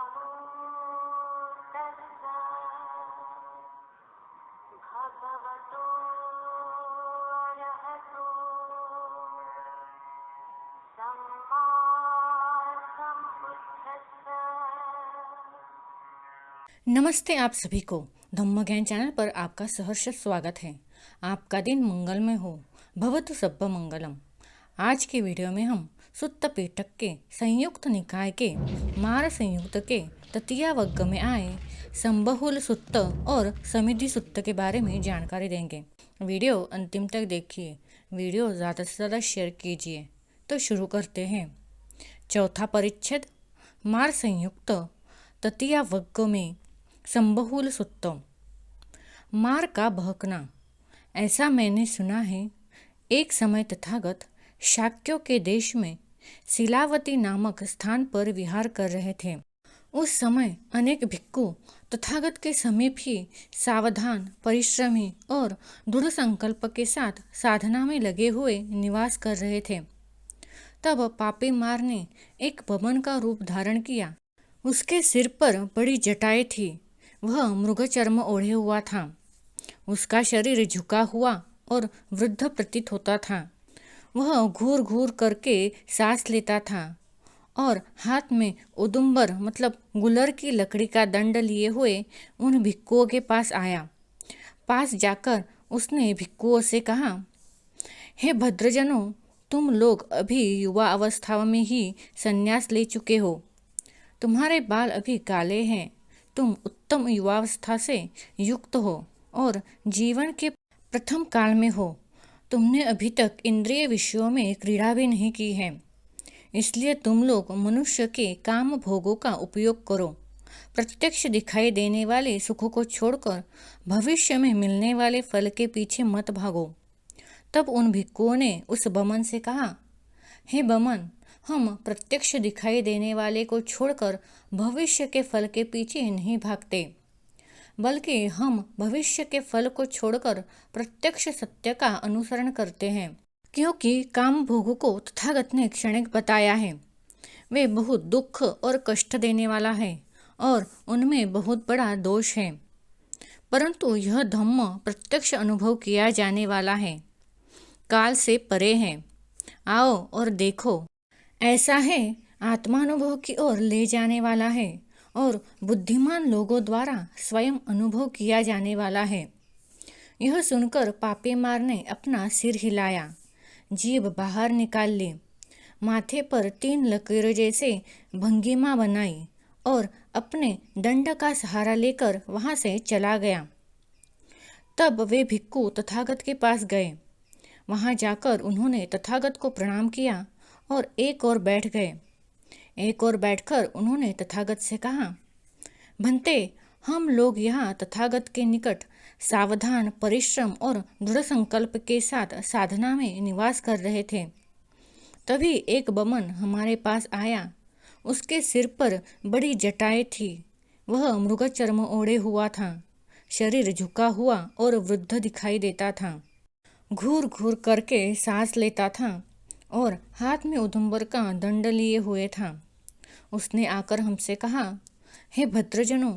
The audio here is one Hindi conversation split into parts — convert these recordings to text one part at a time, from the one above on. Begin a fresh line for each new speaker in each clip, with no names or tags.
नमो तस्सा भगवतो अरहतो सम्मा सम्बुद्धस्सा।
नमस्ते आप सभी को धम्म ज्ञान चैनल पर आपका सहर्ष स्वागत है। आपका दिन मंगलमय हो, भवतु सब्ब मंगलम। आज के वीडियो में हम सुत्त पिटक के संयुक्त निकाय के मार संयुक्त के तृतीया वर्ग में आए संबहुल सुत्त और समिधि सुत्त के बारे में जानकारी देंगे। वीडियो अंतिम तक देखिए, वीडियो ज़्यादा से ज़्यादा शेयर कीजिए। तो शुरू करते हैं। चौथा परिच्छेद, मार संयुक्त तृतीया वर्ग में संबहुल सुत्त। मार का बहकना। ऐसा मैंने सुना है, एक समय तथागत शाक्यों के देश में शिलावती नामक स्थान पर विहार कर रहे थे। उस समय अनेक भिक्खु तथागत के समीप ही सावधान, परिश्रमी और दृढ़ संकल्प के साथ साधना में लगे हुए निवास कर रहे थे। तब पापी मार ने एक बमन का रूप धारण किया। उसके सिर पर बड़ी जटाएं थी। वह मृगचर्म ओढ़े हुआ था। उसका शरीर झुका हुआ और वृद्ध प्रतीत होता था। वह घूर घूर करके सांस लेता था और हाथ में उदुम्बर मतलब गुलर की लकड़ी का दंड लिए हुए उन भिक्खुओं के पास आया। पास जाकर उसने भिक्खुओं से कहा, हे भद्रजनों, तुम लोग अभी युवा अवस्था में ही संन्यास ले चुके हो। तुम्हारे बाल अभी काले हैं। तुम उत्तम युवावस्था से युक्त हो और जीवन के प्रथम काल में हो। तुमने अभी तक इंद्रिय विषयों में क्रीड़ा भी नहीं की है। इसलिए तुम लोग मनुष्य के काम भोगों का उपयोग करो। प्रत्यक्ष दिखाई देने वाले सुखों को छोड़कर भविष्य में मिलने वाले फल के पीछे मत भागो। तब उन भिक्खुओं ने उस बमन से कहा, हे बमन, हम प्रत्यक्ष दिखाई देने वाले को छोड़कर भविष्य के फल के पीछे नहीं भागते, बल्कि हम भविष्य के फल को छोड़कर प्रत्यक्ष सत्य का अनुसरण करते हैं। क्योंकि काम भोगों को तथागत ने क्षणिक बताया है, वे बहुत दुख और कष्ट देने वाला है और उनमें बहुत बड़ा दोष है। परंतु यह धम्म प्रत्यक्ष अनुभव किया जाने वाला है, काल से परे है। आओ और देखो। ऐसा है, आत्मानुभव की ओर ले जाने वाला है और बुद्धिमान लोगों द्वारा स्वयं अनुभव किया जाने वाला है। यह सुनकर पापी मार ने अपना सिर हिलाया, जीभ बाहर निकाल ली, माथे पर 3 लकीरों जैसे भंगिमा बनाई और अपने दंड का सहारा लेकर वहां से चला गया। तब वे भिक्खु तथागत के पास गए। वहां जाकर उन्होंने तथागत को प्रणाम किया और एक और बैठ गए। एक और बैठकर उन्होंने तथागत से कहा, भंते, हम लोग यहाँ तथागत के निकट सावधान, परिश्रम और दृढ़ संकल्प के साथ साधना में निवास कर रहे थे। तभी एक बमन हमारे पास आया। उसके सिर पर बड़ी जटाएं थी। वह मृगचर्म ओढ़े हुआ था। शरीर झुका हुआ और वृद्ध दिखाई देता था। घूर घूर करके सांस लेता था और हाथ में उदुम्बर का दंड लिए हुए था। उसने आकर हमसे कहा, हे भद्रजनों,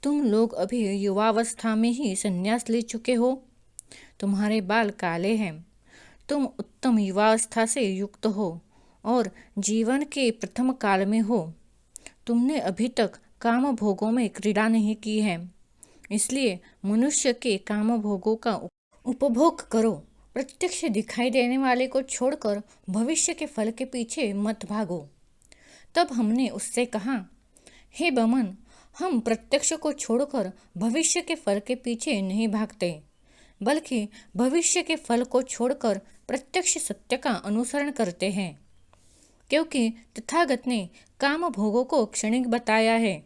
तुम लोग अभी युवावस्था में ही संन्यास ले चुके हो। तुम्हारे बाल काले हैं। तुम उत्तम युवावस्था से युक्त हो और जीवन के प्रथम काल में हो। तुमने अभी तक काम भोगों में क्रीड़ा नहीं की है। इसलिए मनुष्य के काम भोगों का उपभोग करो। प्रत्यक्ष दिखाई देने वाले को छोड़कर भविष्य के फल के पीछे मत भागो। तब हमने उससे कहा, हे बमन, हम प्रत्यक्ष को छोड़कर भविष्य के फल के पीछे नहीं भागते, बल्कि भविष्य के फल को छोड़कर प्रत्यक्ष सत्य का अनुसरण करते हैं। क्योंकि तथागत ने काम भोगों को क्षणिक बताया है,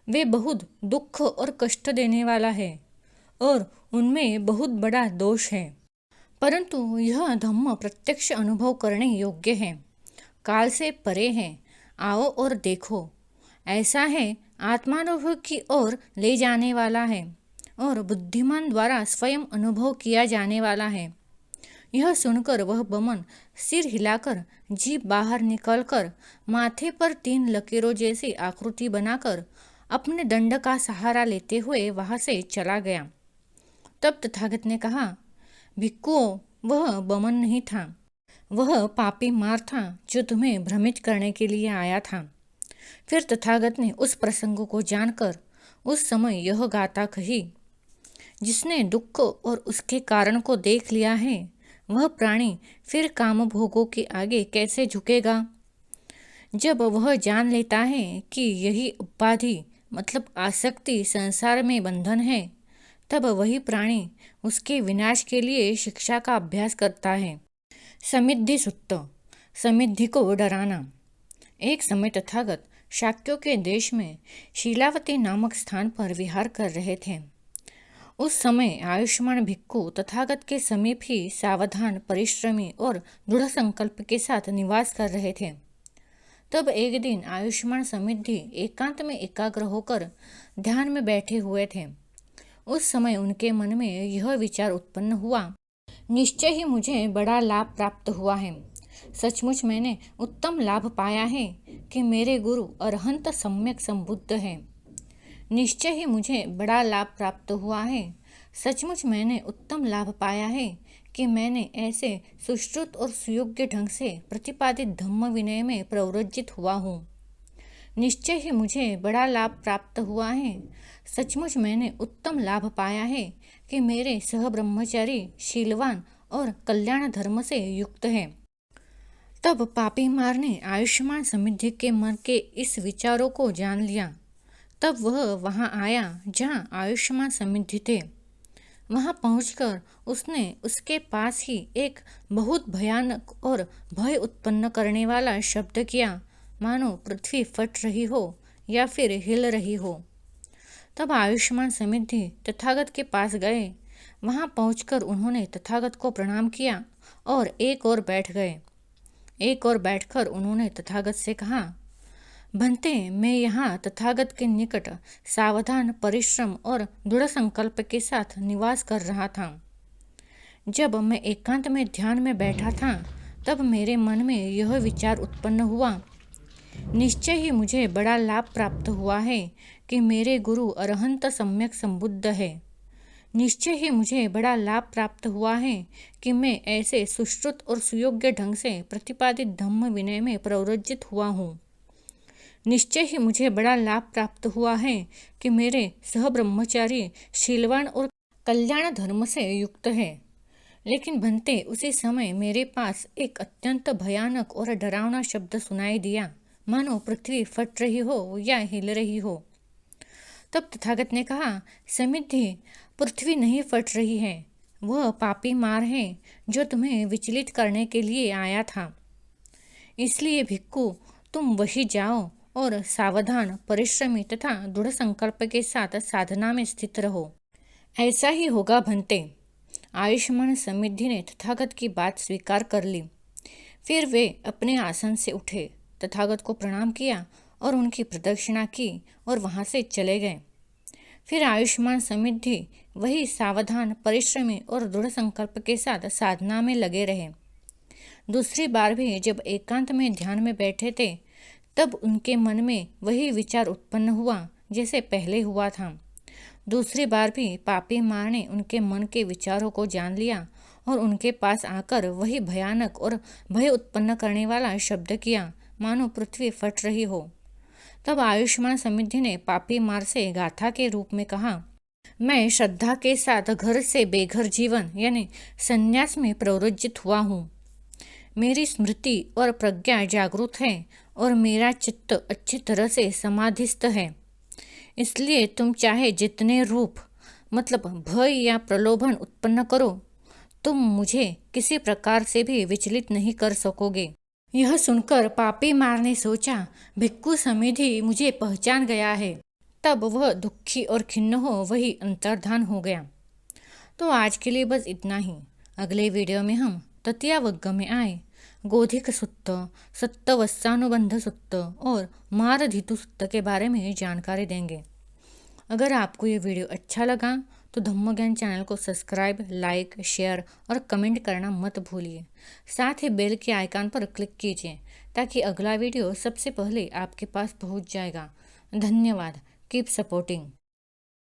वे बहुत दुख और कष्ट देने वाला है और उनमें बहुत बड़ा दोष है। परंतु यह धम्म प्रत्यक्ष अनुभव करने योग्य है, काल से परे है। आओ और देखो। ऐसा है, आत्मानुभव की ओर ले जाने वाला है और बुद्धिमान द्वारा स्वयं अनुभव किया जाने वाला है। यह सुनकर वह बमन सिर हिलाकर जीभ बाहर निकलकर माथे पर 3 लकीरों जैसी आकृति बनाकर अपने दंड का सहारा लेते हुए वहां से चला गया। तब तथागत ने कहा, भिक्खुओं, वह बमन नहीं था, वह पापी मार था जो तुम्हें भ्रमित करने के लिए आया था। फिर तथागत ने उस प्रसंग को जानकर उस समय यह गाथा कही, जिसने दुख और उसके कारण को देख लिया है, वह प्राणी फिर काम भोगों के आगे कैसे झुकेगा। जब वह जान लेता है कि यही उपाधि मतलब आसक्ति संसार में बंधन है, तब वही प्राणी उसके विनाश के लिए शिक्षा का अभ्यास करता है। समिद्धि सुत्त, समिद्धि को डराना। एक समय तथागत शाक्यों के देश में शीलावती नामक स्थान पर विहार कर रहे थे। उस समय आयुष्मान भिक्खु तथागत के समीप ही सावधान, परिश्रमी और दृढ़ संकल्प के साथ निवास कर रहे थे। तब एक दिन आयुष्मान समिद्धि एकांत में एकाग्र होकर ध्यान में बैठे हुए थे। उस समय उनके मन में यह विचार उत्पन्न हुआ, निश्चय ही मुझे बड़ा लाभ प्राप्त हुआ है। सचमुच मैंने उत्तम लाभ पाया है कि मेरे गुरु अरहंत सम्यक संबुद्ध है। निश्चय ही मुझे बड़ा लाभ प्राप्त हुआ है। सचमुच मैंने उत्तम लाभ पाया है कि मैंने ऐसे सुश्रुत और सुयोग्य ढंग से प्रतिपादित धम्म विनय में प्रवृज्जित हुआ हूँ। निश्चय ही मुझे बड़ा लाभ प्राप्त हुआ है। सचमुच मैंने उत्तम लाभ पाया है कि मेरे सह ब्रह्मचारी शीलवान और कल्याण धर्म से युक्त है। तब पापी मार ने आयुष्मान समिद्धि के मन के इस विचारों को जान लिया। तब वह वहां आया जहां आयुष्मान समिद्धि थे। वहां पहुंचकर उसने उसके पास ही एक बहुत भयानक और भय उत्पन्न करने वाला शब्द किया, मानो पृथ्वी फट रही हो या फिर हिल रही हो। तब आयुष्मान समिद्धि तथागत के पास गए। वहां पहुंचकर उन्होंने तथागत को प्रणाम किया और एक ओर बैठ गए। एक ओर बैठकर उन्होंने तथागत से कहा, भंते, मैं यहाँ तथागत के निकट सावधान, परिश्रम और दृढ़ संकल्प के साथ निवास कर रहा था। जब मैं एकांत में ध्यान में बैठा था, तब मेरे मन में यह विचार उत्पन्न हुआ, निश्चय ही मुझे बड़ा लाभ प्राप्त हुआ है कि मेरे गुरु अरहंत सम्यक संबुद्ध है। निश्चय ही मुझे बड़ा लाभ प्राप्त हुआ है कि मैं ऐसे सुश्रुत और सुयोग्य ढंग से प्रतिपादित धम्म विनय में प्रवृज्जित हुआ हूँ। निश्चय ही मुझे बड़ा लाभ प्राप्त हुआ है कि मेरे सह ब्रह्मचारी शीलवान और कल्याण धर्म से युक्त है। लेकिन भंते, उसी समय मेरे पास एक अत्यंत भयानक और डरावना शब्द सुनाई दिया, मानो पृथ्वी फट रही हो या हिल रही हो। तब तथागत ने कहा, समिद्धि, पृथ्वी नहीं फट रही है, वह पापी मार है जो तुम्हें विचलित करने के लिए आया था। इसलिए भिक्खु, तुम वही जाओ और सावधान, परिश्रमी तथा दृढ़ संकल्प के साथ साधना में स्थित रहो। ऐसा ही होगा भंते। आयुष्मान समिद्धि ने तथागत की बात स्वीकार कर ली। फिर वे अपने आसन से उठे, तथागत को प्रणाम किया और उनकी प्रदक्षिणा की और वहां से चले गए। फिर आयुष्मान समिद्धि वही सावधान, परिश्रमी और दृढ़ संकल्प के साथ साधना में लगे रहे। दूसरी बार भी जब एकांत में ध्यान में बैठे थे, तब उनके मन में वही विचार उत्पन्न हुआ जैसे पहले हुआ था। दूसरी बार भी पापी मार ने उनके मन के विचारों को जान लिया और उनके पास आकर वही भयानक और भय उत्पन्न करने वाला शब्द किया, मानो पृथ्वी फट रही हो। तब आयुष्मान समिद्धि ने पापी मार से गाथा के रूप में कहा, मैं श्रद्धा के साथ घर से बेघर जीवन यानी संन्यास में प्रवृज्जित हुआ हूँ। मेरी स्मृति और प्रज्ञा जागृत है और मेरा चित्त अच्छी तरह से समाधिस्थ है। इसलिए तुम चाहे जितने रूप मतलब भय या प्रलोभन उत्पन्न करो, तुम मुझे किसी प्रकार से भी विचलित नहीं कर सकोगे। यह सुनकर पापी मार ने सोचा, भिक्खु समिद्धि मुझे पहचान गया है। तब वह दुखी और खिन्न हो वही अंतर्धान हो गया। तो आज के लिए बस इतना ही। अगले वीडियो में हम तृतीया वर्ग में आए गोधिक सुत्त, सत्तवस्सानुबंध सुत्त और मारधितु सुत्त के बारे में जानकारी देंगे। अगर आपको ये वीडियो अच्छा लगा तो धम्म ज्ञान चैनल को सब्सक्राइब, लाइक, शेयर और कमेंट करना मत भूलिए। साथ ही बेल के आइकन पर क्लिक कीजिए ताकि अगला वीडियो सबसे पहले आपके पास पहुंच जाएगा। धन्यवाद। Keep supporting.